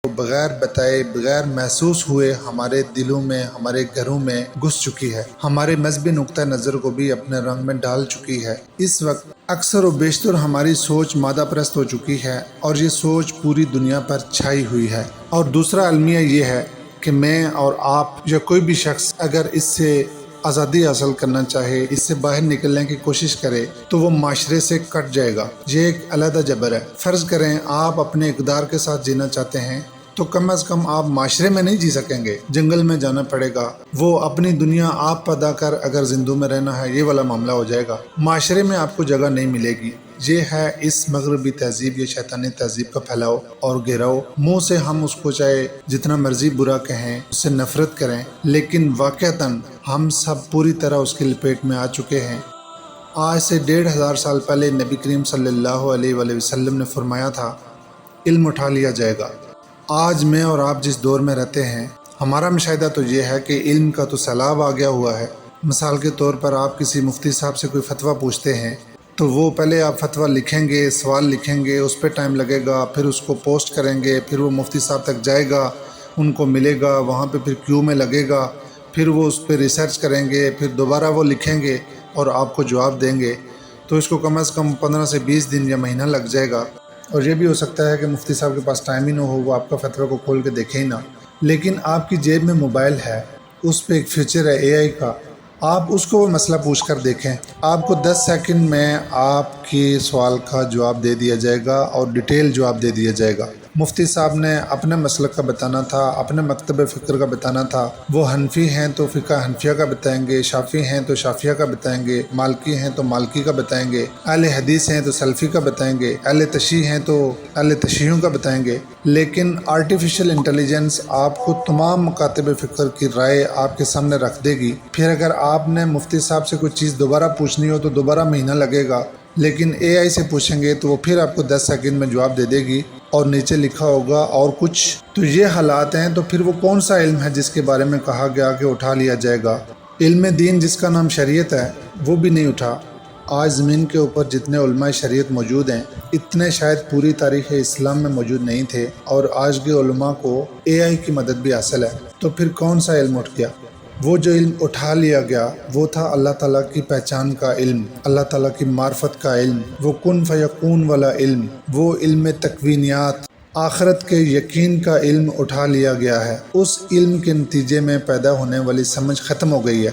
بغیر بتائے بغیر محسوس ہوئے ہمارے دلوں میں ہمارے گھروں میں گھس چکی ہے، ہمارے مذہبی نقطہ نظر کو بھی اپنے رنگ میں ڈال چکی ہے۔ اس وقت اکثر و بیشتر ہماری سوچ مادہ پرست ہو چکی ہے اور یہ سوچ پوری دنیا پر چھائی ہوئی ہے۔ اور دوسرا المیہ یہ ہے کہ میں اور آپ یا کوئی بھی شخص اگر اس سے آزادی حاصل کرنا چاہے، اس سے باہر نکلنے کی کوشش کرے تو وہ معاشرے سے کٹ جائے گا۔ یہ ایک علیحدہ جبر ہے۔ فرض کریں آپ اپنے اقدار کے ساتھ جینا چاہتے ہیں تو کم از کم آپ معاشرے میں نہیں جی سکیں گے، جنگل میں جانا پڑے گا۔ وہ اپنی دنیا آپ پیدا کر اگر زندوں میں رہنا ہے، یہ والا معاملہ ہو جائے گا۔ معاشرے میں آپ کو جگہ نہیں ملے گی۔ یہ ہے اس مغربی تہذیب یا شیطانی تہذیب کا پھیلاؤ اور گھیراؤ۔ منہ سے ہم اس کو چاہے جتنا مرضی برا کہیں، اس سے نفرت کریں، لیکن واقعتاً ہم سب پوری طرح اس کی لپیٹ میں آ چکے ہیں۔ آج سے 1500 سال پہلے نبی کریم صلی اللہ علیہ وآلہ وسلم نے فرمایا تھا، علم اٹھا لیا جائے گا۔ آج میں اور آپ جس دور میں رہتے ہیں، ہمارا مشاہدہ تو یہ ہے کہ علم کا تو سیلاب آ گیا ہوا ہے۔ مثال کے طور پر آپ کسی مفتی صاحب سے کوئی فتویٰ پوچھتے ہیں تو وہ پہلے آپ فتویٰ لکھیں گے، سوال لکھیں گے، اس پہ ٹائم لگے گا، پھر اس کو پوسٹ کریں گے، پھر وہ مفتی صاحب تک جائے گا، ان کو ملے گا، وہاں پہ پھر کیو میں لگے گا، پھر وہ اس پہ ریسرچ کریں گے، پھر دوبارہ وہ لکھیں گے اور آپ کو جواب دیں گے۔ تو اس کو کم از کم 15 سے 20 دن یا مہینہ لگ جائے گا۔ اور یہ بھی ہو سکتا ہے کہ مفتی صاحب کے پاس ٹائم ہی نہ ہو، وہ آپ کا فتویٰ کو کھول کے دیکھے ہی نہ۔ لیکن آپ کی جیب میں موبائل ہے، اس پہ ایک فیچر ہے اے آئی کا، آپ اس کو وہ مسئلہ پوچھ کر دیکھیں، آپ کو 10 سیکنڈ میں آپ کے سوال کا جواب دے دیا جائے گا اور ڈیٹیل جواب دے دیا جائے گا۔ مفتی صاحب نے اپنے مسلک کا بتانا تھا، اپنے مکتب فکر کا بتانا تھا۔ وہ حنفی ہیں تو فقہ حنفیہ کا بتائیں گے، شافعی ہیں تو شافعیہ کا بتائیں گے، مالکی ہیں تو مالکی کا بتائیں گے، اہل حدیث ہیں تو سلفی کا بتائیں گے، اہل تشیع ہیں تو اہل تشیعوں کا بتائیں گے۔ لیکن آرٹیفیشل انٹیلیجنس آپ کو تمام مکاتب فکر کی رائے آپ کے سامنے رکھ دے گی۔ پھر اگر آپ نے مفتی صاحب سے کوئی چیز دوبارہ پوچھنی ہو تو دوبارہ مہینہ لگے گا، لیکن اے آئی سے پوچھیں گے تو وہ پھر آپ کو 10 سیکنڈ میں جواب دے دے گی اور نیچے لکھا ہوگا اور کچھ۔ تو یہ حالات ہیں، تو پھر وہ کون سا علم ہے جس کے بارے میں کہا گیا کہ اٹھا لیا جائے گا؟ علم دین جس کا نام شریعت ہے وہ بھی نہیں اٹھا۔ آج زمین کے اوپر جتنے علماء شریعت موجود ہیں، اتنے شاید پوری تاریخ اسلام میں موجود نہیں تھے، اور آج کے علماء کو اے آئی کی مدد بھی حاصل ہے۔ تو پھر کون سا علم اٹھ گیا؟ وہ جو علم اٹھا لیا گیا وہ تھا اللہ تعالیٰ کی پہچان کا علم، اللہ تعالیٰ کی معرفت کا علم، وہ کن فیکون والا علم، وہ علم تکوینیات، آخرت کے یقین کا علم اٹھا لیا گیا ہے۔ اس علم کے نتیجے میں پیدا ہونے والی سمجھ ختم ہو گئی ہے۔